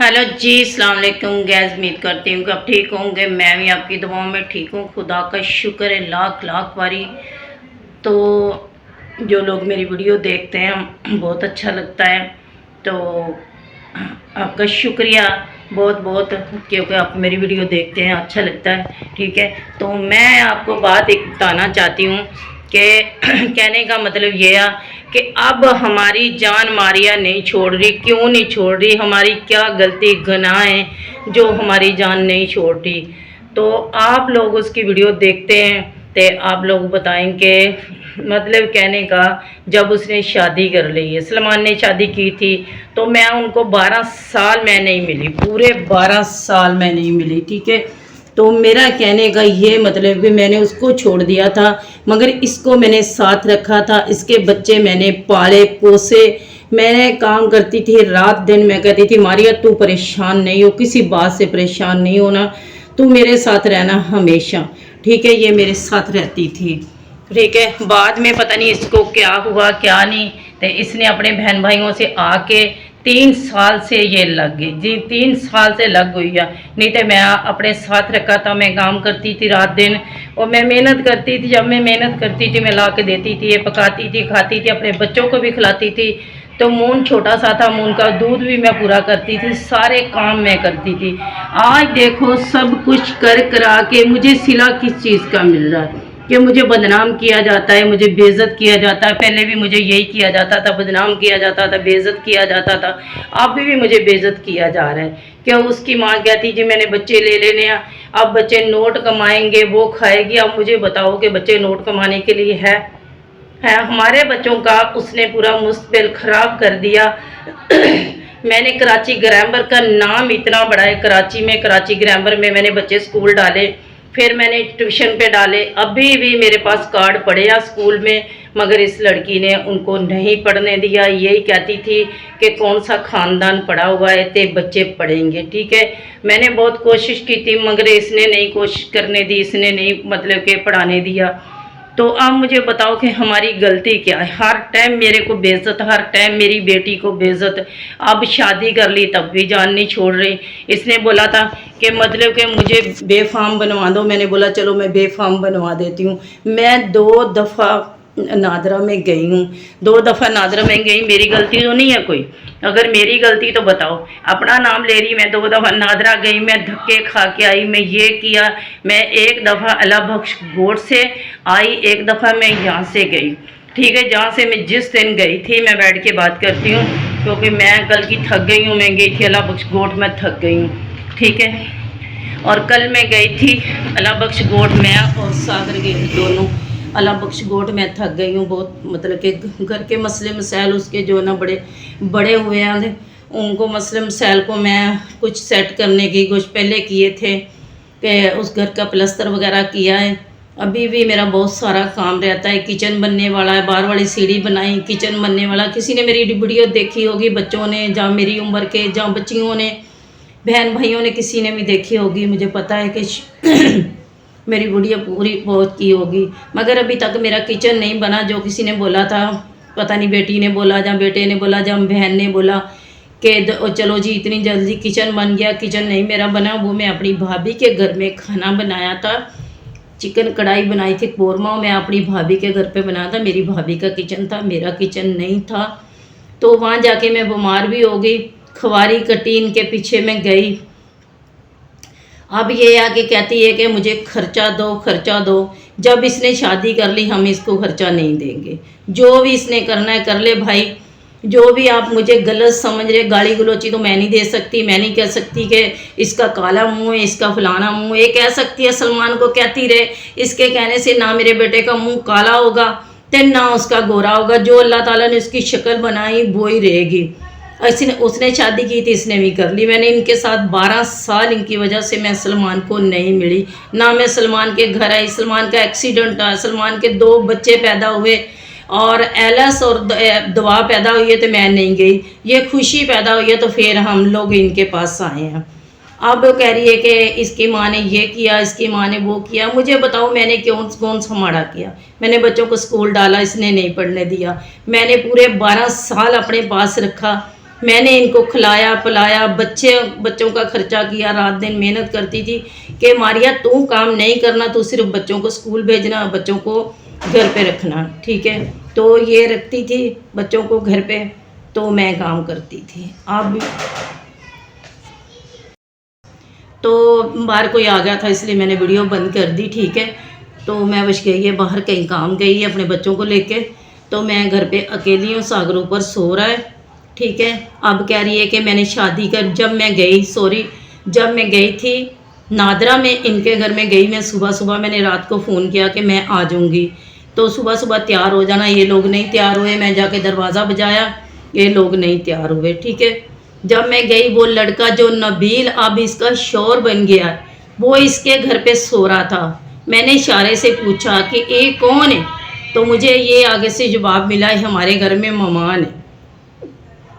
Hello जी, अस्सलाम वालेकुम gas. उम्मीद करती हूँ कि आप ठीक होंगे। मैं भी आपकी दुआओं में ठीक हूँ। खुदा का शुक्र है लाख लाख बारी। तो जो लोग मेरी वीडियो देखते हैं बहुत अच्छा लगता है। तो आपका शुक्रिया बहुत बहुत, क्योंकि आप मेरी वीडियो देखते हैं, अच्छा लगता है। ठीक है, तो मैं आपको बात एक बताना चाहती हूँ कि कहने का मतलब ये है कि अब हमारी जान मारिया नहीं छोड़ रही। क्यों नहीं छोड़ रही? हमारी क्या गलती गुनाह है जो हमारी जान नहीं छोड़ रही? तो आप लोग उसकी वीडियो देखते हैं तो आप लोग बताएंगे, मतलब कहने का, जब उसने शादी कर ली है, सलमान ने शादी की थी, तो मैं उनको 12 साल मैं नहीं मिली, पूरे 12 साल मैं नहीं मिली। ठीक है, तो मेरा कहने का ये मतलब कि मैंने उसको छोड़ दिया था, मगर इसको मैंने साथ रखा था। इसके बच्चे मैंने पाले पोसे, मैंने काम करती थी रात दिन। मैं कहती थी मारिया तू परेशान नहीं हो, किसी बात से परेशान नहीं होना, तू मेरे साथ रहना हमेशा। ठीक है, ये मेरे साथ रहती थी। ठीक है, बाद में पता नहीं इसको क्या हुआ क्या नहीं, तो इसने अपने बहन भाइयों से आके 3 साल से ये लग गई जी, 3 साल से लग गई है। नहीं तो मैं अपने साथ रखा था, मैं काम करती थी रात दिन, और मैं मेहनत करती थी। जब मैं मेहनत करती थी मैं ला के देती थी, ये पकाती थी, खाती थी, अपने बच्चों को भी खिलाती थी। तो मून छोटा सा था, मून का दूध भी मैं पूरा करती थी, सारे काम मैं करती थी। आज देखो सब कुछ कर करा के मुझे सिला किस चीज़ का मिल रहा है कि मुझे बदनाम किया जाता है, मुझे बेइज्जत किया जाता है। पहले भी मुझे यही किया जाता था, बदनाम किया जाता था, बेइज्जत किया जाता था। अब भी मुझे बेइज्जत किया जा रहा है। क्या उसकी माँ कहती जी मैंने बच्चे ले लेने हैं, अब बच्चे नोट कमाएंगे, वो खाएगी। अब मुझे बताओ कि बच्चे नोट कमाने के लिए है हमारे बच्चों का उसने पूरा मुस्तकबिल ख़राब कर दिया। मैंने कराची ग्रामर का नाम इतना बड़ा है, कराची में, कराची ग्रामर में मैंने बच्चे स्कूल डाले, फिर मैंने ट्यूशन पे डाले। अभी भी मेरे पास कार्ड पड़े हैं स्कूल में, मगर इस लड़की ने उनको नहीं पढ़ने दिया। यही कहती थी कि कौन सा ख़ानदान पढ़ा हुआ है तो बच्चे पढ़ेंगे। ठीक है, मैंने बहुत कोशिश की थी, मगर इसने नहीं कोशिश करने दी, इसने नहीं मतलब कि पढ़ाने दिया। तो अब मुझे बताओ कि हमारी गलती क्या है? हर टाइम मेरे को बेइज्जत, हर टाइम मेरी बेटी को बेइज्जत। अब शादी कर ली तब भी जान नहीं छोड़ रही। इसने बोला था कि मतलब कि मुझे बेफाम बनवा दो। मैंने बोला चलो मैं बेफाम बनवा देती हूँ। मैं 2 दफ़ा नादरा में गई हूँ, 2 दफ़ा नादरा में गई। मेरी गलती तो नहीं है कोई? अगर मेरी गलती तो बताओ। अपना नाम ले रही, मैं 2 दफ़ा नादरा गई, मैं धक्के खा के आई, मैं ये किया। मैं एक दफ़ा अल्लाह बख्श गोट से आई, एक दफ़ा मैं यहाँ से गई। ठीक है, जहाँ से मैं जिस दिन गई थी, मैं बैठ के बात करती हूँ क्योंकि मैं कल की थक गई हूँ। मैं गई थी अल्लाह बख्श गोट, मैं थक गई हूँ। ठीक है, और कल मैं गई थी अल्लाह बख्श गोट, मैं और सागर गए दोनों। अल्लाह बख्श गोट मैं थक गई हूँ बहुत, मतलब कि घर के मसले मसाइल उसके जो ना बड़े बड़े हुए हैं, उनको मसले मसाइल को मैं कुछ सेट करने की कुछ पहले किए थे कि उस घर का प्लस्तर वगैरह किया है। अभी भी मेरा बहुत सारा काम रहता है। किचन बनने वाला है, बाहर वाली सीढ़ी बनाई, किचन बनने वाला। किसी ने मेरी वीडियो देखी होगी, बच्चों ने, जहाँ मेरी उम्र के, जहाँ बच्चियों ने, बहन भाइयों ने, किसी ने भी देखी होगी। मुझे पता है कि मेरी वीडियो पूरी बहुत की होगी, मगर अभी तक मेरा किचन नहीं बना। जो किसी ने बोला था, पता नहीं बेटी ने बोला या बेटे ने बोला या बहन ने बोला कि चलो जी इतनी जल्दी किचन बन गया। किचन नहीं मेरा बना, वो मैं अपनी भाभी के घर में खाना बनाया था। चिकन कढ़ाई बनाई थी, कौरमा मैं अपनी भाभी के घर पे बनाया था। मेरी भाभी का किचन था, मेरा किचन नहीं था। तो वहाँ जाके मैं बीमार भी हो गई, खवारी कटी, इनके पीछे मैं गई। अब ये आके कहती है कि मुझे खर्चा दो, खर्चा दो। जब इसने शादी कर ली हम इसको खर्चा नहीं देंगे। जो भी इसने करना है कर ले भाई। जो भी आप मुझे गलत समझ रहे, गाली गलोची तो मैं नहीं दे सकती। मैं नहीं कह सकती कि इसका काला मुंह है, इसका फलाना मुंह है। ये कह सकती है सलमान को कहती रहे, इसके कहने से ना मेरे बेटे का मुंह काला होगा तो ना उसका गोरा होगा। जो अल्लाह ताला ने उसकी शक्ल बनाई वो ही रहेगी। इसने उसने शादी की थी, इसने भी कर ली। मैंने इनके साथ 12 साल, इनकी वजह से मैं सलमान को नहीं मिली, ना मैं सलमान के घर आई। सलमान का एक्सीडेंट हुआ, सलमान के 2 बच्चे पैदा हुए और एलएस और दवा पैदा हुई है तो मैं नहीं गई। ये खुशी पैदा हुई है तो फिर हम लोग इनके पास आए हैं। अब वो कह रही है कि इसकी माँ ने ये किया, इसकी माँ ने वो किया। मुझे बताओ मैंने कौन सा माड़ा किया? मैंने बच्चों को स्कूल डाला, इसने नहीं पढ़ने दिया। मैंने पूरे 12 साल अपने पास रखा, मैंने इनको खिलाया पिलाया, बच्चों का खर्चा किया, रात दिन मेहनत करती थी कि मारिया तू काम नहीं करना, तू सिर्फ बच्चों को स्कूल भेजना, बच्चों को घर पे रखना, ठीक है। तो ये रखती थी बच्चों को घर पे, तो मैं काम करती थी। अब तो बाहर कोई आ गया था इसलिए मैंने वीडियो बंद कर दी, ठीक है। तो मैं बस गई है बाहर, कहीं काम गई है अपने बच्चों को लेके, तो मैं घर पे अकेली हूँ, सागर ऊपर सो रहा है, ठीक है। अब कह रही है कि मैंने शादी कर, जब मैं गई थी नादरा में, इनके घर में गई मैं सुबह सुबह, मैंने रात को फ़ोन किया कि मैं आ जाऊँगी, तो सुबह सुबह तैयार हो जाना, ये लोग नहीं तैयार हुए, मैं जाके दरवाज़ा बजाया, ये लोग नहीं तैयार हुए, ठीक है। जब मैं गई, वो लड़का जो नबील अब इसका शौहर बन गया, वो इसके घर पे सो रहा था। मैंने इशारे से पूछा कि ये कौन है, तो मुझे ये आगे से जवाब मिला है हमारे घर में मेहमान है।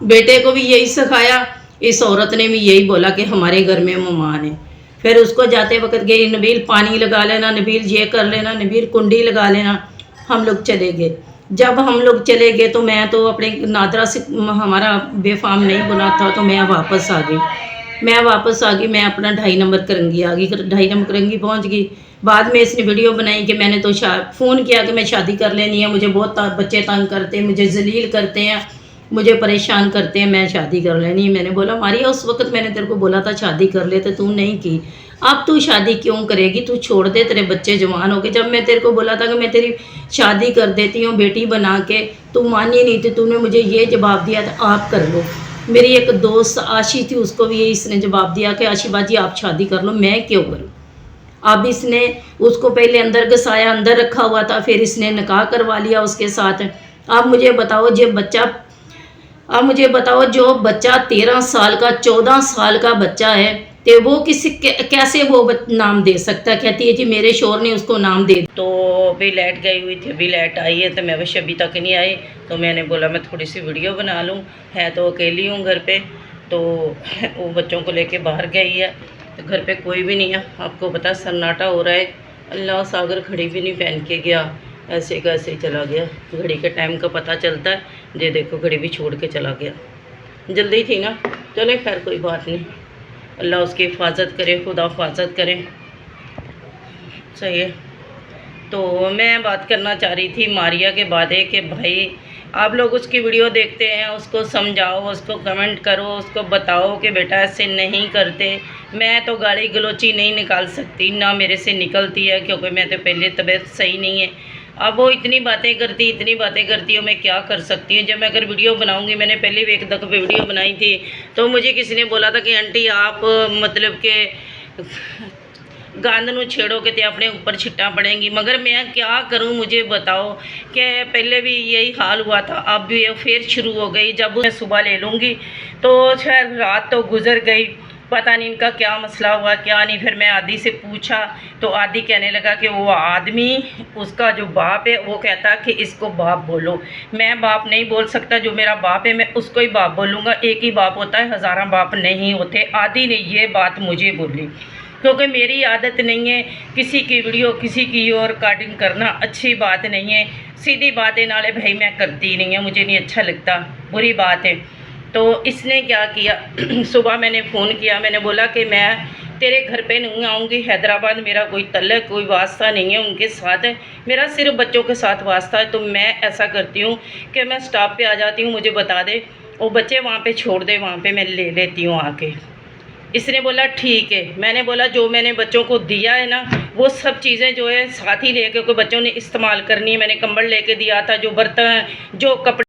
बेटे को भी यही सिखाया, इस औरत ने भी यही बोला कि हमारे घर में मेहमान है। फिर उसको जाते वक्त गई, नबील पानी लगा लेना, नबील ये कर लेना, नबील कुंडी लगा लेना। हम लोग चले गए। जब हम लोग चले गए तो मैं तो अपने नादरा से, हमारा बेफाम नहीं बना था, तो मैं वापस आ गई। मैं अपना 2.5 नंबर करंगी आ गई, 2.5 नंबर करंगी पहुंच गई। बाद में इसने वीडियो बनाई कि मैंने तो फ़ोन किया कि मैं शादी कर लेनी है, मुझे बहुत बच्चे तंग करते हैं, मुझे जलील करते हैं, मुझे परेशान करते हैं, मैं शादी कर लेनी है। मैंने बोला मारिया उस वक्त मैंने तेरे को बोला था शादी कर ले, तो तू नहीं की, अब तू शादी क्यों करेगी, तू छोड़ दे, तेरे बच्चे जवान हो गए। जब मैं तेरे को बोला था कि मैं तेरी शादी कर देती हूँ बेटी बना के, तू मानी नहीं थी, तूने मुझे ये जवाब दिया था आप कर लो। मेरी एक दोस्त आशी थी, उसको भी इसने जवाब दिया कि आशी बाजी आप शादी कर लो, मैं क्यों करूँ। अब इसने उसको पहले अंदर घसाया, अंदर रखा हुआ था, फिर इसने निकाह करवा लिया उसके साथ। अब मुझे बताओ जो बच्चा 13 साल का 14 साल का बच्चा है, तो वो कैसे वो नाम दे सकता है। कहती है जी मेरे शोर ने उसको नाम दे। तो अभी लाइट गई हुई थी, अभी लाइट आई है, तो मैं बस अभी तक नहीं आई, तो मैंने बोला मैं थोड़ी सी वीडियो बना लूँ। है तो अकेली हूँ घर पे, तो वो बच्चों को लेके बाहर गई है, तो घर पे कोई भी नहीं है। आपको पता सन्नाटा हो रहा है। अल्लाह सागर घड़ी भी नहीं पहन के गया, ऐसे कैसे ही चला गया। घड़ी के टाइम का पता चलता है, ये देखो घड़ी भी छोड़ के चला गया, जल्दी थी ना। चले खैर कोई बात नहीं, अल्लाह उसकी हिफाजत करे, खुदा हिफाजत करे, सही है। तो मैं बात करना चाह रही थी मारिया के बारे कि भाई आप लोग उसकी वीडियो देखते हैं, उसको समझाओ, उसको कमेंट करो, उसको बताओ कि बेटा ऐसे नहीं करते। मैं तो गाली गलोची नहीं निकाल सकती, ना मेरे से निकलती है, क्योंकि मैं तो पहले तबीयत सही नहीं है। अब वो इतनी बातें करती हो, मैं क्या कर सकती हूँ। जब मैं अगर वीडियो बनाऊँगी, मैंने पहले भी एक दफ़े वीडियो बनाई थी, तो मुझे किसी ने बोला था कि आंटी आप मतलब के गांद छेड़ोगे तो अपने ऊपर छिट्टा पड़ेंगी। मगर मैं क्या करूं, मुझे बताओ कि पहले भी यही हाल हुआ था, अब भी फिर शुरू हो गई। जब मैं सुबह ले लूँगी तो शायद रात तो गुजर गई, पता नहीं इनका क्या मसला हुआ क्या नहीं। फिर मैं आदि से पूछा तो आदि कहने लगा कि वो आदमी उसका जो बाप है वो कहता कि इसको बाप बोलो। मैं बाप नहीं बोल सकता, जो मेरा बाप है मैं उसको ही बाप बोलूँगा। एक ही बाप होता है, हज़ारों बाप नहीं होते। आदि ने ये बात मुझे बोली, क्योंकि मेरी आदत नहीं है किसी की वीडियो किसी की और रिकॉर्डिंग करना, अच्छी बात नहीं है। सीधी बात है, नाले भाई मैं करती नहीं है, मुझे नहीं अच्छा लगता, बुरी बात है। तो इसने क्या किया सुबह मैंने फ़ोन किया, मैंने बोला कि मैं तेरे घर पे नहीं आऊँगी, हैदराबाद मेरा कोई तल्लक कोई वास्ता नहीं है उनके साथ, मेरा सिर्फ बच्चों के साथ वास्ता है। तो मैं ऐसा करती हूँ कि मैं स्टॉप पे आ जाती हूँ, मुझे बता दे, वो बच्चे वहाँ पे छोड़ दे, वहाँ पे मैं ले लेती हूँ आके। इसने बोला ठीक है। मैंने बोला जो मैंने बच्चों को दिया है ना, वो सब चीज़ें जो है साथ ही लेके, क्योंकि बच्चों ने इस्तेमाल करनी है। मैंने कंबल लेके दिया था, जो बर्तन जो कपड़े